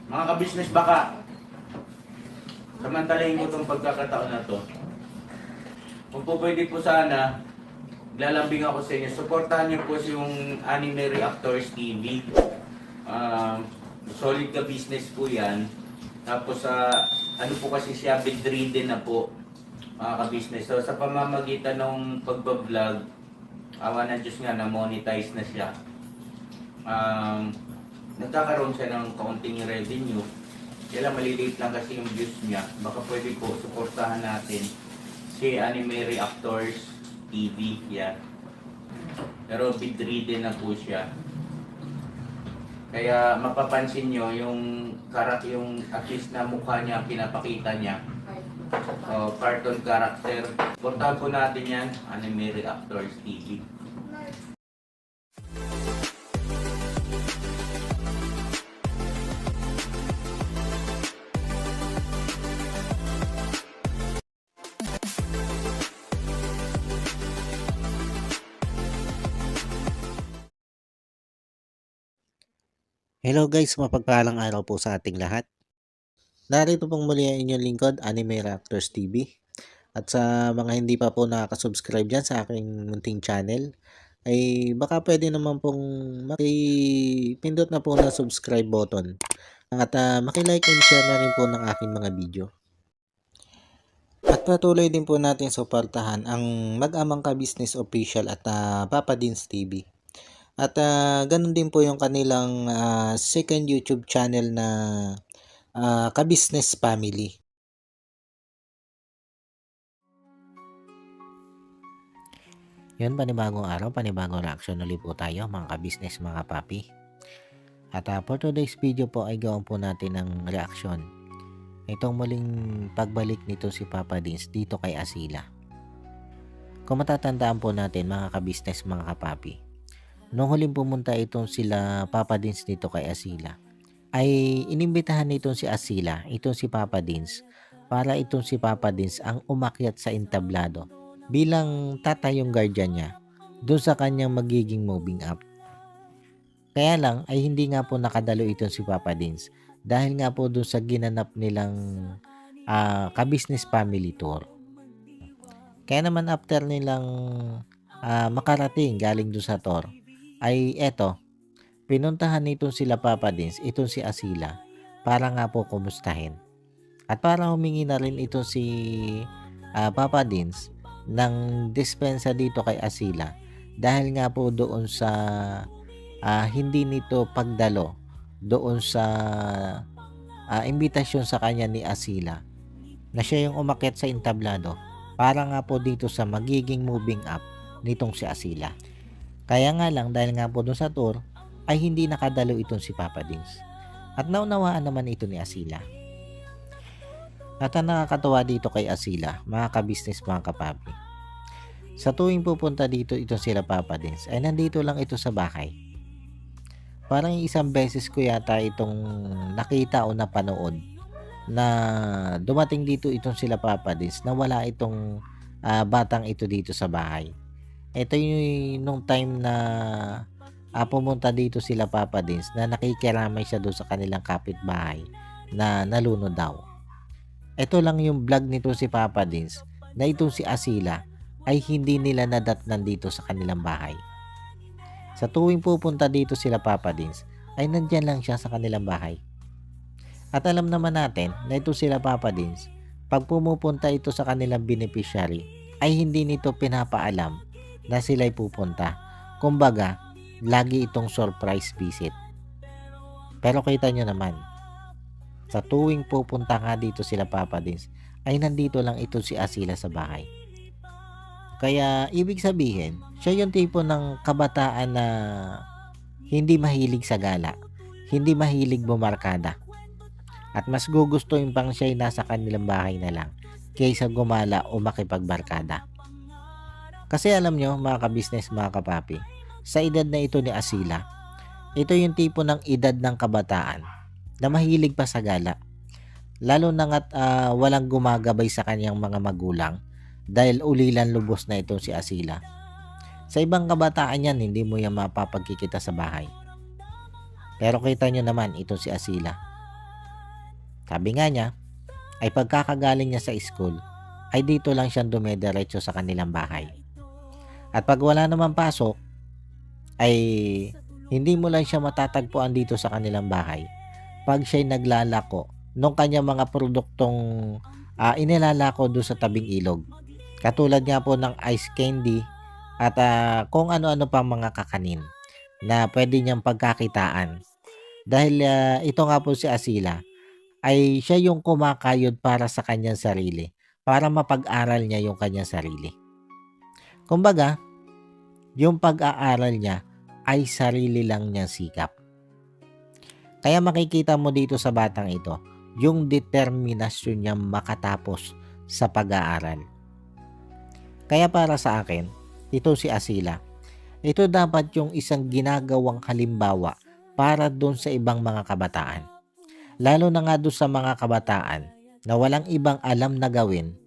Mga ka-business baka, samantalahin ko itong pagkakataon na to. Kung po pwede po sana, lalambing ako sa inyo. Supportahan niyo po yung Anime Reactors TV. Solid ka business po yan. Tapos ano po kasi siya, bedridden na po mga ka-business. So sa pamamagitan ng pagbablog, awa ng Diyos nga na monetize na siya. Nagkakaroon siya ng kaunting revenue. Kaya maliliit lang kasi yung views niya. Baka pwede po suportahan natin si Anime Reactors TV. Yan. Pero bedridden na po siya. Kaya mapapansin nyo yung at least na mukha niya, pinapakita niya. Cartoon character. Portahan po natin yan, Anime Reactors TV. Hello guys, mapagpalang araw po sa ating lahat. Narito pong muli ang inyong lingkod, Anime Reactors TV. At sa mga hindi pa po nakaka-subscribe dyan sa aking munting channel, ay baka pwede naman pong makipindot na po na subscribe button. At makilike and share na rin po ng aking mga video. At patuloy din po natin suportahan ang Mag-amang Ka-Business Official at Papa Dins TV. At ganun din po yung kanilang second YouTube channel na Ka-Business Family. Yun, panibagong araw, panibagong reaction ulit po tayo mga ka-business, mga papi. At for today's video po ay gawin po natin ng reaction. Itong muling pagbalik nito si Papa Dins dito kay Asila. Kung matatandaan po natin mga ka-business, mga kapapi, nung huling pumunta itong sila Papa Dins dito kay Asila, ay inimbitahan nitong si Asila, itong si Papa Dins, para itong si Papa Dins ang umakyat sa entablado bilang tatay yung guardian niya doon sa kanyang magiging moving up. Kaya lang ay hindi nga po nakadalo itong si Papa Dins dahil nga po doon sa ginanap nilang ka-business family tour. Kaya naman after nilang makarating galing doon sa tour, ay eto, pinuntahan nitong sila Papa Dins, itong si Asila, para nga po kumustahin. At para humingi na rin ito si Papa Dins ng dispensa dito kay Asila dahil nga po doon sa hindi nito pagdalo doon sa imbitasyon sa kanya ni Asila na siya yung umakyat sa entablado para nga po dito sa magiging moving up nitong si Asila. Kaya nga lang dahil nga po doon sa tour ay hindi nakadalo itong si Papa Dins. At naunawaan naman ito ni Asila. At ang nakakatawa dito kay Asila, mga ka-business, mga kapapi, sa tuwing pupunta dito itong sila Papa Dins ay nandito lang ito sa bahay. Parang isang beses ko yata itong nakita o napanood na dumating dito itong sila Papa Dins na wala itong batang ito dito sa bahay. Ito yung nung time na pumunta dito sila Papa Dins na nakikiramay siya doon sa kanilang kapitbahay na nalunod daw. Ito lang yung vlog nito si Papa Dins na itong si Asila ay hindi nila nadatnan dito sa kanilang bahay. Sa tuwing pupunta dito sila Papa Dins ay nandyan lang siya sa kanilang bahay. At alam naman natin na ito sila Papa Dins, pag pumupunta ito sa kanilang beneficiary ay hindi nito pinapaalam na sila'y pupunta. Kumbaga, lagi itong surprise visit. Pero kita nyo naman, sa tuwing pupunta nga dito sila Papa Dins, ay nandito lang ito si Asila sa bahay. Kaya ibig sabihin, siya yung tipo ng kabataan na hindi mahilig sa gala, hindi mahilig bumarkada. At mas gugustuhin pang siya'y nasa kanilang bahay na lang kaysa gumala o makipagbarkada. Kasi alam nyo mga ka-business, mga kapapi, sa edad na ito ni Asila, ito yung tipo ng edad ng kabataan na mahilig pa sa gala. Lalo na nga't walang gumagabay sa kanyang mga magulang dahil ulilan lubos na ito si Asila. Sa ibang kabataan yan, hindi mo yan mapapagkikita sa bahay. Pero kita nyo naman ito si Asila. Sabi nga niya, ay pagkakagaling niya sa school, ay dito lang siyang dumediretso sa kanilang bahay. At pag wala naman pasok, ay hindi mo lang siya matatagpuan dito sa kanilang bahay pag siya'y naglalako nung kanyang mga produktong inilalako doon sa tabing ilog. Katulad nga po ng ice candy at kung ano-ano pang mga kakanin na pwede niyang pagkakitaan. Dahil ito nga po si Asila ay siya yung kumakayod para sa kanyang sarili, para mapag-aral niya yung kanyang sarili. Kumbaga, yung pag-aaral niya ay sarili lang niyang sikap. Kaya makikita mo dito sa batang ito, yung determinasyon niya makatapos sa pag-aaral. Kaya para sa akin, ito si Asila. Ito dapat yung isang ginagawang halimbawa para doon sa ibang mga kabataan. Lalo na nga doon sa mga kabataan na walang ibang alam na gawin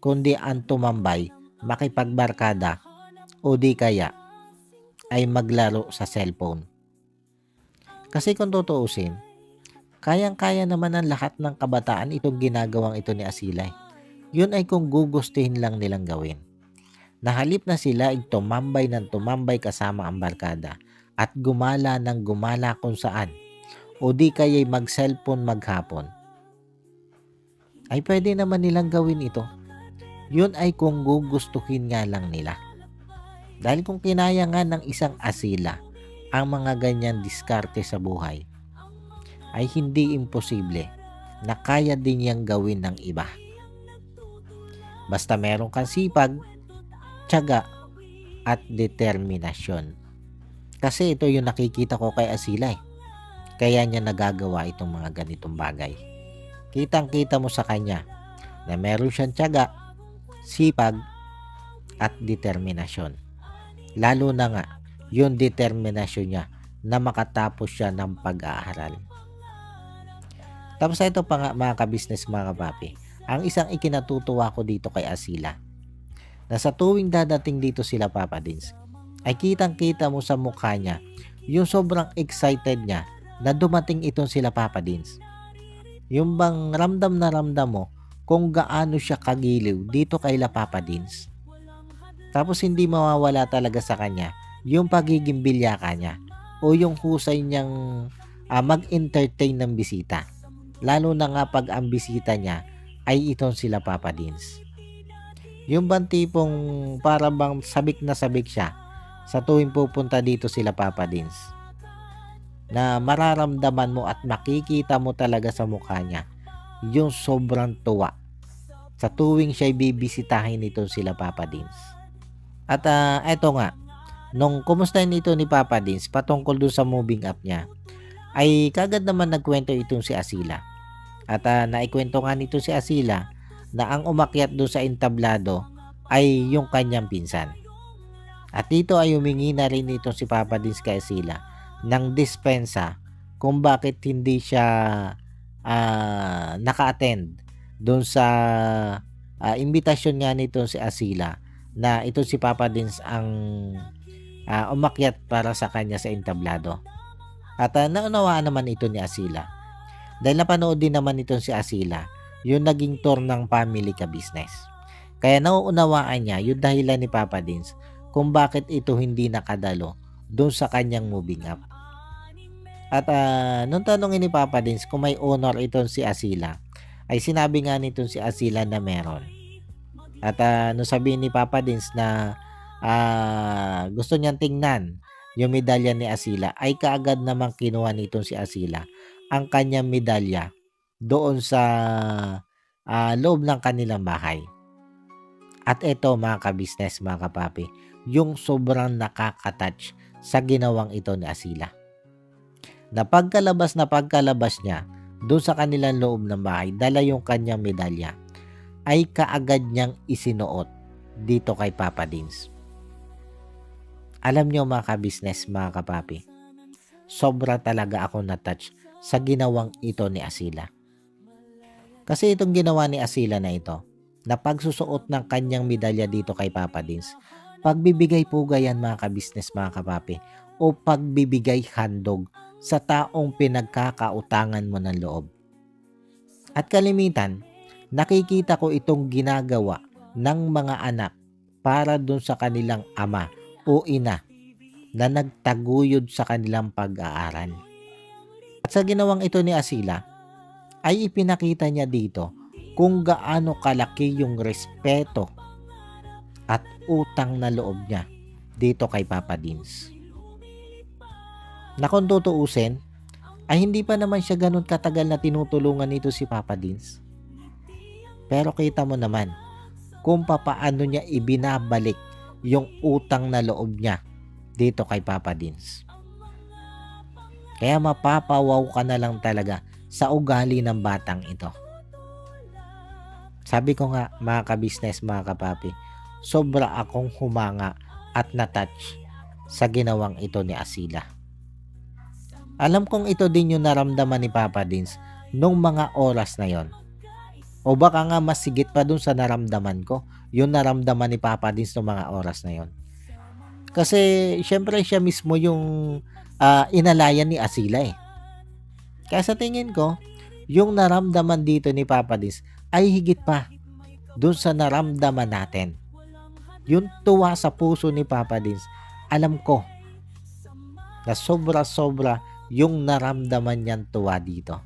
kundi ang tumambay, makipagbarkada o di kaya ay maglaro sa cellphone. Kasi kung tutuusin, kayang-kaya naman ng lahat ng kabataan itong ginagawang ito ni Asila. Yun ay kung gugustuhin lang nilang gawin. Nahalip na sila ay tumambay ng tumambay kasama ang barkada at gumala ng gumala kung saan o di kaya'y mag-cellphone maghapon, ay pwede naman nilang gawin ito. Yun ay kung gugustuhin nga lang nila. Dahil kung kinaya nga ng isang Asila ang mga ganyan diskarte sa buhay, ay hindi imposible na kaya din niyang gawin ng iba. Basta meron kang sipag, tiyaga, at determinasyon. Kasi ito yung nakikita ko kay Asila. Kaya niya nagagawa itong mga ganitong bagay. Kitang-kita mo sa kanya na meron siyang tiyaga, sipag, at determinasyon. Lalo na nga yung determinasyon niya na makatapos siya ng pag-aaral. Tapos ito pa nga mga kabisnes, mga kapapi, ang isang ikinatutuwa ko dito kay Asila, na sa tuwing dadating dito sila Papa Dins, ay kitang-kita mo sa mukha niya yung sobrang excited niya na dumating itong sila Papa Dins. Yung bang ramdam na ramdam mo kung gaano siya kagiliw dito kay la Papa Dins. Tapos hindi mawawala talaga sa kanya yung pagiging bilyaka niya o yung husay niyang mag-entertain ng bisita. Lalo na nga pag ang bisita niya ay itong sila Papa Dins. Yung bang tipong para bang sabik na sabik siya sa tuwing pupunta dito sila Papa Dins, na mararamdaman mo at makikita mo talaga sa mukha niya yung sobrang tuwa sa tuwing siya'y bibisitahin nito sila Papa Dins. At eto nga, nung kumustahin nito ni Papa Dins patungkol dun sa moving up niya, ay kagad naman nagkwento itong si Asila. At naikwento nga nito si Asila na ang umakyat dun sa entablado ay yung kanyang pinsan. At dito ay humingi na rin ito si Papa Dins kay Asila ng dispensa kung bakit hindi siya naka-attend doon sa imbitasyon nga nito si Asila na ito si Papa Dins ang umakyat para sa kanya sa entablado. At naunawaan naman ito ni Asila dahil napanood din naman ito si Asila yung naging tour ng family ka business. Kaya nauunawaan niya yung dahilan ni Papa Dins kung bakit ito hindi nakadalo doon sa kanyang moving up. At nung tanongin ni Papa Dins kung may honor itong si Asila, ay sinabi nga nitong si Asila na meron. At nung sabihin ni Papa Dins na gusto niyang tingnan yung medalya ni Asila, ay kaagad namang kinuha nitong si Asila ang kanyang medalya doon sa loob ng kanilang bahay. At ito mga kabisnes, mga kapapi, yung sobrang nakaka-touch sa ginawang ito ni Asila. Na pagkalabas niya doon sa kanilang loob ng bahay, dala yung kanyang medalya, ay kaagad niyang isinuot dito kay Papa Dins. Alam niyo mga kabisnes, mga kapapi, sobra talaga ako na-touch sa ginawang ito ni Asila. Kasi itong ginawa ni Asila na ito, na pagsusuot ng kanyang medalya dito kay Papa Dins, pagbibigay pugay yan mga kabisnes, mga kapapi, o pagbibigay handog sa taong pinagkakautangan mo ng loob. At kalimitan, nakikita ko itong ginagawa ng mga anak para dun sa kanilang ama o ina na nagtaguyod sa kanilang pag-aaral. At sa ginawang ito ni Asila, ay ipinakita niya dito kung gaano kalaki yung respeto at utang na loob niya dito kay Papa Dins. Na kung tutuusin, ay hindi pa naman siya ganun katagal na tinutulungan nito si Papa Dins. Pero kita mo naman kung papaano niya ibinabalik yung utang na loob niya dito kay Papa Dins. Kaya mapapawaw ka na lang talaga sa ugali ng batang ito. Sabi ko nga mga ka-business, mga kapapi, sobra akong humanga at natouch sa ginawang ito ni Asila. Alam kong ito din yung naramdaman ni Papa Dins nung mga oras na yon. O baka nga mas sigit pa dun sa naramdaman ko, yung naramdaman ni Papa Dins nung mga oras na yon. Kasi syempre siya mismo yung inalayan ni Asila eh. Kaya sa tingin ko, yung naramdaman dito ni Papa Dins ay higit pa dun sa naramdaman natin. Yung tuwa sa puso ni Papa Dins, alam ko na sobra-sobra yung naramdaman niyan tuwa dito.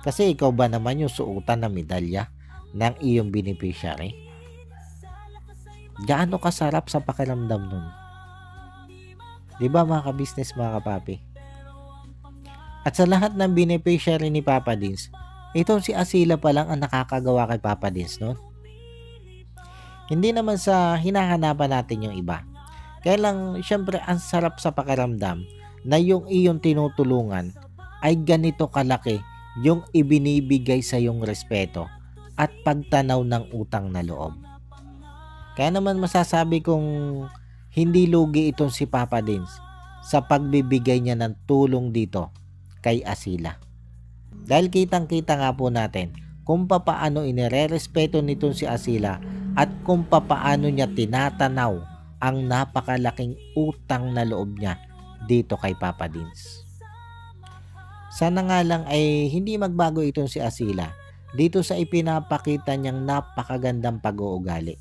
Kasi ikaw ba naman yung suotan na medalya ng iyong beneficiary? Gaano kasarap sa pakiramdam nun? Diba mga ka-business, mga kapapi? At sa lahat ng beneficiary ni Papa Dins, itong si Asila pa lang ang nakakagawa kay Papa Dins nun. Hindi naman sa hinahanapan natin yung iba. Kaya lang, syempre, ang sarap sa pakiramdam na yung iyong tinutulungan ay ganito kalaki yung ibinibigay sa yung respeto at pagtanaw ng utang na loob. Kaya naman masasabi kong hindi lugi itong si Papa Dins sa pagbibigay niya ng tulong dito kay Asila. Dahil kitang-kita nga po natin kung papaano inirerespeto nitong si Asila at kung papaano niya tinatanaw ang napakalaking utang na loob niya dito kay Papa Dins. Sana nga lang ay hindi magbago itong si Asila dito sa ipinapakita niyang napakagandang pag-uugali.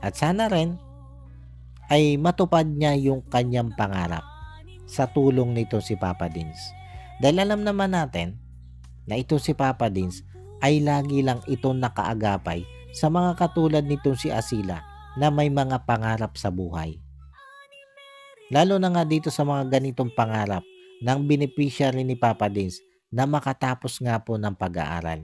At sana rin ay matupad niya yung kanyang pangarap sa tulong nito si Papa Dins. Dahil alam naman natin na ito si Papa Dins ay lagi lang itong nakaagapay sa mga katulad nitong si Asila na may mga pangarap sa buhay. Lalo na nga dito sa mga ganitong pangarap ng beneficiary ni Papa Dins na makatapos nga po ng pag-aaral.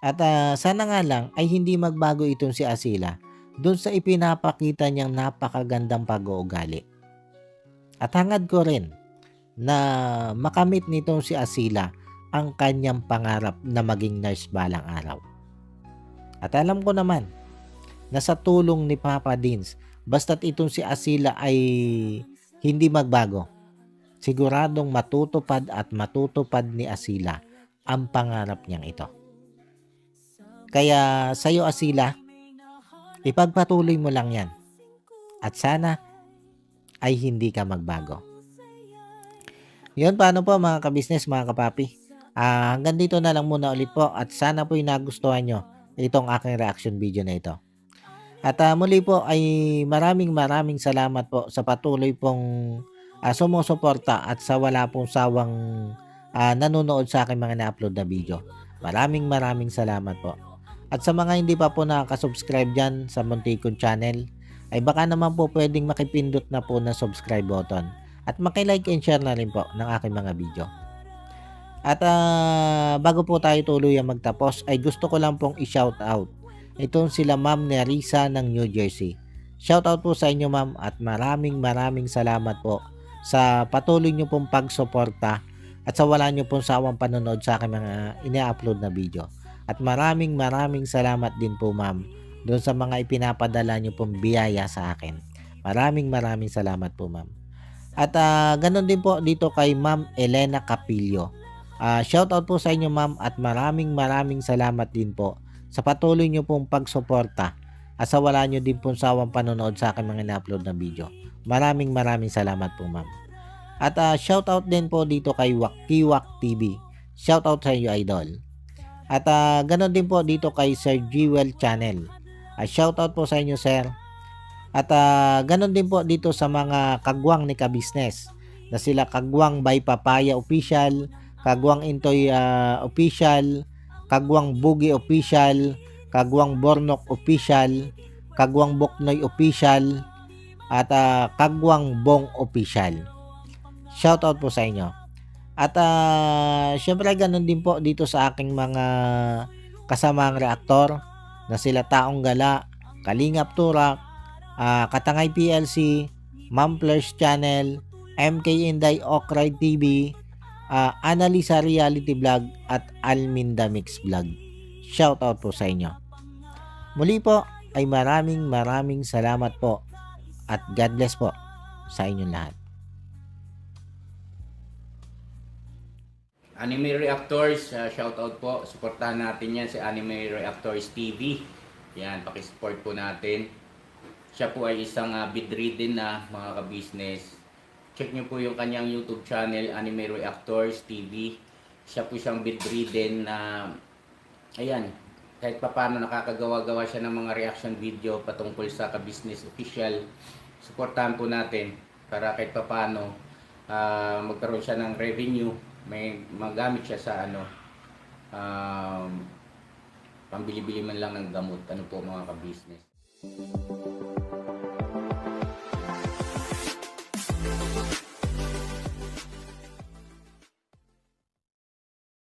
At sana nga lang ay hindi magbago itong si Asila doon sa ipinapakita niyang napakagandang pag-uugali. At hangad ko rin na makamit nitong si Asila ang kanyang pangarap na maging nurse balang araw. At alam ko naman na sa tulong ni Papa Dins, basta't itong si Asila ay hindi magbago, siguradong matutupad at matutupad ni Asila ang pangarap niyang ito. Kaya sa'yo Asila, ipagpatuloy mo lang yan. At sana ay hindi ka magbago. Yun, paano po mga ka-business, mga kapapi? Hanggang dito na lang muna ulit po at sana po nagustuhan nyo itong aking reaction video na ito. At muli po ay maraming salamat po sa patuloy pong sumusuporta at sa wala pong sawang nanonood sa aking mga na-upload na video. Maraming salamat po. At sa mga hindi pa po nakaka-subscribe dyan sa Monticon channel, ay baka naman po pwedeng makipindot na po na subscribe button at makilike and share na rin po ng aking mga video. At bago po tayo tuluyang magtapos ay gusto ko lang pong i-shoutout itong sila Ma'am Nerissa ng New Jersey. Shoutout po sa inyo ma'am at maraming salamat po sa patuloy nyo pong pagsuporta at sa wala nyo pong sawang panonood sa aking mga ina-upload na video. At maraming salamat din po ma'am doon sa mga ipinapadala nyo pong biyaya sa akin. Maraming salamat po ma'am. At ganun din po dito kay Ma'am Elena Capillo. Shoutout po sa inyo ma'am at maraming salamat din po sa patuloy nyo pong pagsuporta at sa wala nyo din pong sawang panonood sa aking mga na-upload na video. Maraming salamat po ma'am. At shoutout din po dito kay Wakiwak TV. Shoutout sa inyo, idol. At ganon din po dito kay Sir Jewel Channel. Shoutout po sa inyo, sir. At ganon din po dito sa mga kagwang ni Ka-Business na sila Kagwang by Papaya Official, Kagwang Intoy Official, Kagwang Bugi Official, Kagwang Bornok Official, Kagwang Boknoy Official, at Kagwang Bong Official. Shoutout po sa inyo. At syempre ganun din po dito sa aking mga kasamaang reaktor na sila Taong Gala, Kalingap Turak, Katangay PLC, Mamplers Channel, MK Inday Okray TV, Analisa Reality Vlog at Alminda Mix Vlog. Shoutout po sa inyo. Muli po ay maraming salamat po at God bless po sa inyong lahat. Anime Reactors, shoutout po. Suportahan natin yan si Anime Reactors TV. Yan, pakisupport po natin. Siya po ay isang bedridden na mga ka-business. Check nyo po yung kanyang YouTube channel, Anime Reactors TV. Siya po isang bedridden na, ayan, kahit papano nakakagawa-gawa siya ng mga reaction video patungkol sa ka-business official. Suportahan po natin para kahit papano magkaroon siya ng revenue. May magamit siya sa pambili-bili man lang ng gamot, ano po mga ka-business.